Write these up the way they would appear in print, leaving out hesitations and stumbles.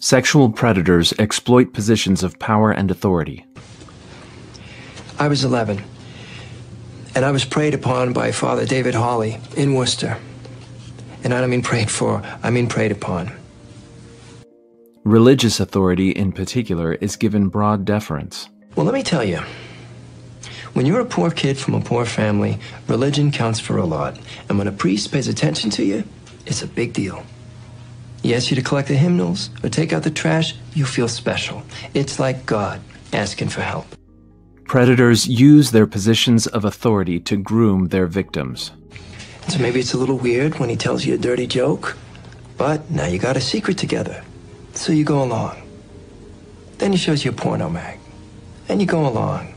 Sexual predators exploit positions of power and authority. I was 11, and I was preyed upon by Father David Hawley in Worcester. And I don't mean prayed for, I mean preyed upon. Religious authority, in particular, is given broad deference. Well, let me tell you, when you're a poor kid from a poor family, religion counts for a lot. And when a priest pays attention to you, it's a big deal. He asks you to collect the hymnals or take out the trash, you feel special. It's like God asking for help. Predators use their positions of authority to groom their victims. So maybe it's a little weird when he tells you a dirty joke, but now you got a secret together, so you go along. Then he shows you a porno mag, and you go along,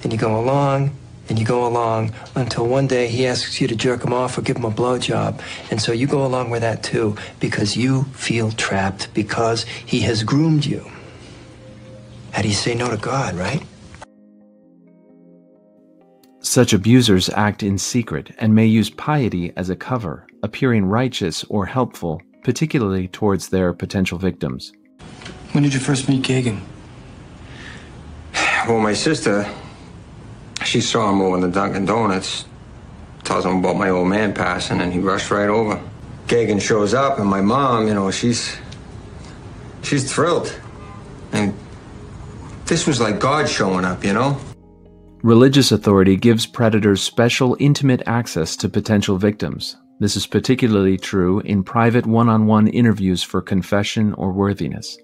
and you go along, and you go along, until one day he asks you to jerk him off or give him a blowjob, and so you go along with that too, because you feel trapped, because he has groomed you. How do you say no to God, right? Such abusers act in secret and may use piety as a cover, appearing righteous or helpful, particularly towards their potential victims. When did you first meet Gagan? Well, my sister, she saw him over in the Dunkin' Donuts, tells him about my old man passing, and he rushed right over. Gagan shows up, and my mom, you know, she's thrilled. And this was like God showing up, you know? Religious authority gives predators special, intimate access to potential victims. This is particularly true in private one-on-one interviews for confession or worthiness.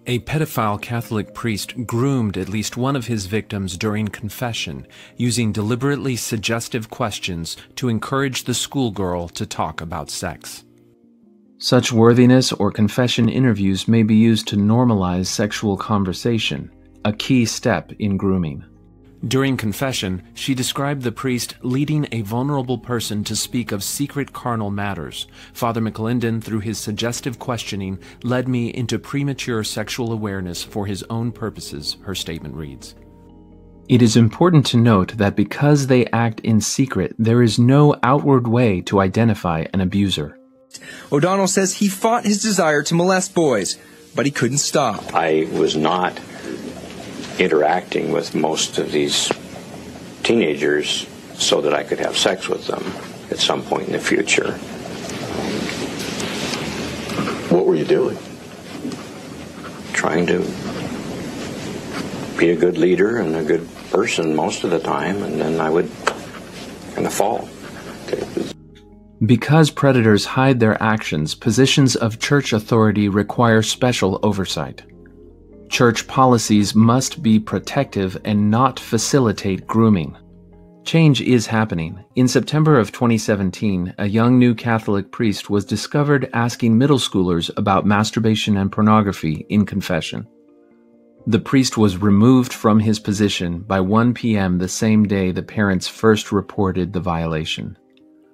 A pedophile Catholic priest groomed at least one of his victims during confession, using deliberately suggestive questions to encourage the schoolgirl to talk about sex. Such worthiness or confession interviews may be used to normalize sexual conversation, a key step in grooming. During confession, she described the priest leading a vulnerable person to speak of secret carnal matters. Father McClendon, through his suggestive questioning, led me into premature sexual awareness for his own purposes, her statement reads. It is important to note that because they act in secret, there is no outward way to identify an abuser. O'Donnell says he fought his desire to molest boys, but he couldn't stop. I was not interacting with most of these teenagers so that I could have sex with them at some point in the future. What were you doing? Trying to be a good leader and a good person most of the time, and then I would kind of fall. Because predators hide their actions, positions of church authority require special oversight. Church policies must be protective and not facilitate grooming. Change is happening. In September of 2017, a young new Catholic priest was discovered asking middle schoolers about masturbation and pornography in confession. The priest was removed from his position by 1 p.m. the same day the parents first reported the violation.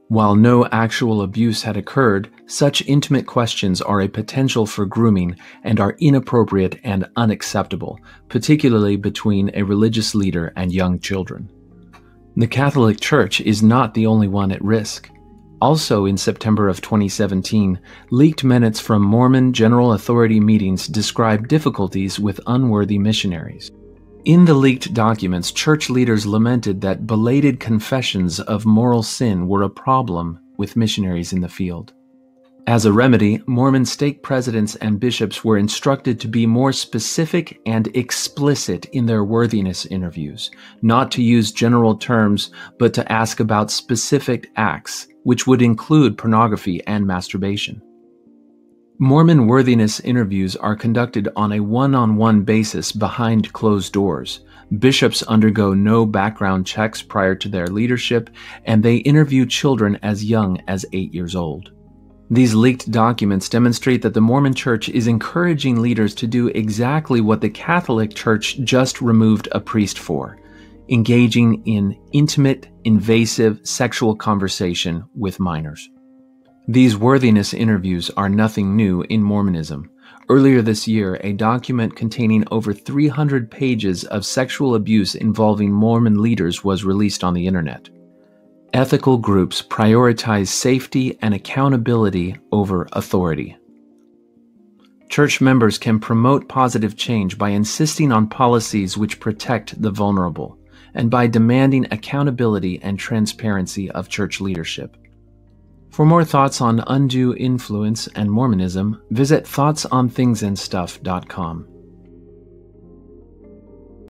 While no actual abuse had occurred, such intimate questions are a potential for grooming and are inappropriate and unacceptable, particularly between a religious leader and young children. The Catholic Church is not the only one at risk. Also in September of 2017, leaked minutes from Mormon General Authority meetings describe difficulties with unworthy missionaries. In the leaked documents, church leaders lamented that belated confessions of moral sin were a problem with missionaries in the field. As a remedy, Mormon stake presidents and bishops were instructed to be more specific and explicit in their worthiness interviews, not to use general terms, but to ask about specific acts, which would include pornography and masturbation. Mormon worthiness interviews are conducted on a one-on-one basis behind closed doors. Bishops undergo no background checks prior to their leadership, and they interview children as young as 8 years old. These leaked documents demonstrate that the Mormon Church is encouraging leaders to do exactly what the Catholic Church just removed a priest for, engaging in intimate, invasive sexual conversation with minors. These worthiness interviews are nothing new in Mormonism. Earlier this year, a document containing over 300 pages of sexual abuse involving Mormon leaders was released on the internet. Ethical groups prioritize safety and accountability over authority. Church Church members can promote positive change by insisting on policies which protect the vulnerable, and by demanding accountability and transparency of church leadership. For more thoughts on undue influence and Mormonism, visit thoughtsonthingsandstuff.com.